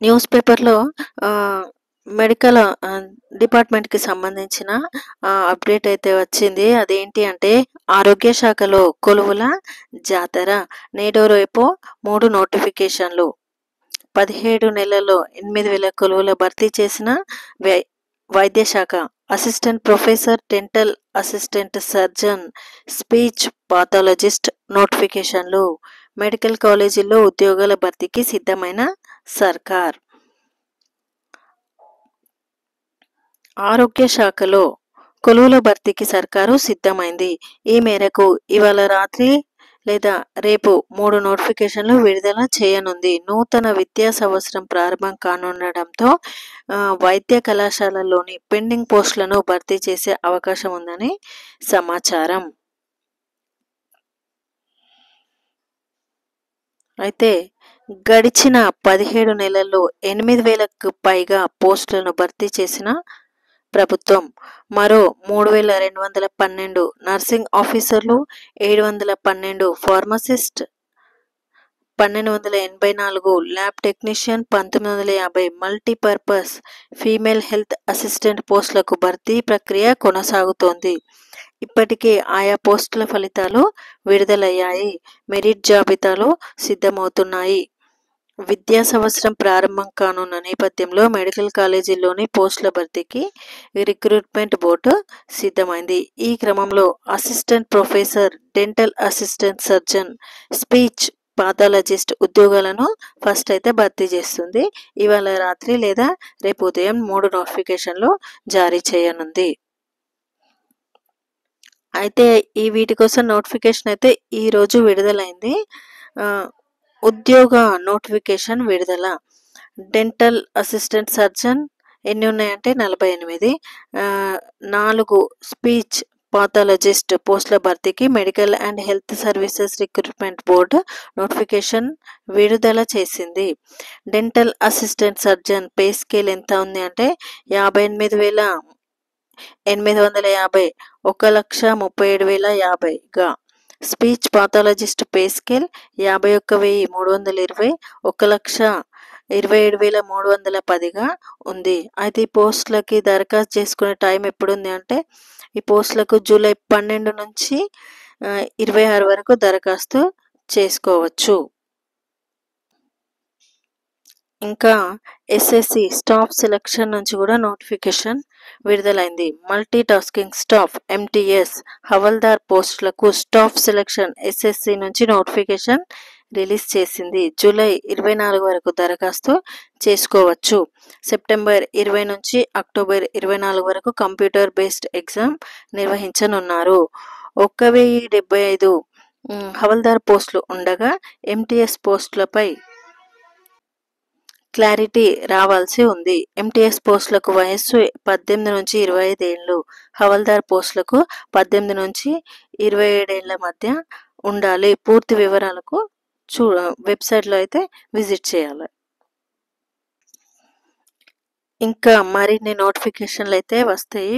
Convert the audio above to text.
News పేపర్‌లో ఆహ్, medical డిపార్ట్‌మెంట్‌కి సంబంధించిన అప్డేట్ అయితే వచ్చింది. అదేంటి అంటే ఆరోగ్య శాఖలో కొలువుల జాతర. నేడో రేపో 3 నోటిఫికేషన్‌లు. 17 నెలల్లో 8,000 కొలువుల భర్తీ చేసిన వై వైద్య శాఖ. Assistant professor, dental assistant surgeon, speech pathologist నోటిఫికేషన్‌లు. మెడికల్ కాలేజీల్లో ఉద్యోగాల భర్తీకి సిద్ధమైన సర్కార్. ఆరోగ్య శాఖలో కొలువుల భర్తీకి సర్కారు సిద్ధమైంది. ఈ మేరకు ఇవాళ రాత్రి లేదా రేపు 3 నోటిఫికేషన్లు విడుదల చేయనుంది. నూతన విద్యా సంవత్సరం ప్రారంభం కానుండడంతో వైద్య కళాశాలల్లోని పెండింగ్ పోస్టులను భర్తీ చేసే అవకాశం ఉందని సమాచారం. అయితే గడిచిన 17 నెలల్లో 8,000కు పైగా పోస్టులను భర్తీ చేసిన ప్రభుత్వం. మరో 3,212 నర్సింగ్ ఆఫీసర్లు, 712 pharmacist, 1,284 lab technician, 1950 multipurpose female health assistant పోస్టులకు భర్తీ ప్రక్రియ కొనసాగుతోంది. ఇప్పటికే ఆయా పోస్టుల ఫలితాలు విడుదలయ్యాయి. మెరిట్ జాబితాలు సిద్ధమవుతున్నాయి. విద్యా సంవత్సరం ప్రారంభం కానున్న నేపథ్యంలో మెడికల్ కాలేజీల్లోని పోస్టుల భర్తీకి రిక్రూట్మెంట్ బోర్డు సిద్ధమైంది. ఈ క్రమంలో assistant professor, dental assistant surgeon, speech pathologist ఉద్యోగాలను ఫస్ట్ అయితే భర్తీ చేస్తుంది. ఇవాళ రాత్రి లేదా రేపు ఉదయం 3 నోటిఫికేషన్లు జారీ చేయనుంది. అయితే వీటి కోసం నోటిఫికేషన్ అయితే ఈరోజు విడుదలైంది. ఉద్యోగ నోటిఫికేషన్ విడుదల. డెంటల్ అసిస్టెంట్ సర్జన్ ఎన్ని ఉన్నాయంటే 48. 4 స్పీచ్ పాథాలజిస్ట్ పోస్టుల భర్తీకి medical and health services recruitment board notification విడుదల చేసింది. Dental assistant surgeon pay scale ఎంత ఉంది అంటే 58,850, 1,37,050గా. స్పీచ్ పాథాలజిస్ట్ పే స్కేల్ 51,320, 1,27,310గా ఉంది. అయితే ఈ పోస్టులకి దరఖాస్తు చేసుకునే టైం ఎప్పుడుంది అంటే ఈ పోస్టులకు జూలై 12 నుంచి 26 వరకు దరఖాస్తు చేసుకోవచ్చు. ఇంకా ఎస్ఎస్సి స్టాఫ్ సెలక్షన్ నుంచి కూడా నోటిఫికేషన్ విడుదలైంది. Multi tasking staff MTS havildar పోస్టులకు స్టాఫ్ సెలక్షన్ ఎస్ఎస్సి నుంచి నోటిఫికేషన్ రిలీజ్ చేసింది. జూలై 24 వరకు దరఖాస్తు చేసుకోవచ్చు. సెప్టెంబర్ 20 నుంచి అక్టోబర్ 24 వరకు కంప్యూటర్ బేస్డ్ ఎగ్జామ్ నిర్వహించనున్నారు. 1,075 హవల్దార్ పోస్టులు ఉండగా ఎంటీఎస్ పోస్టులపై క్లారిటీ రావాల్సి ఉంది. ఎంటీఎస్ పోస్టులకు వయస్సు 18 నుంచి 25 ఏళ్ళు, హవల్దార్ పోస్టులకు 18 నుంచి 27 ఏళ్ల మధ్య ఉండాలి. పూర్తి వివరాలకు వెబ్సైట్లో అయితే విజిట్ చేయాలి. ఇంకా మరిన్ని నోటిఫికేషన్లు అయితే వస్తాయి.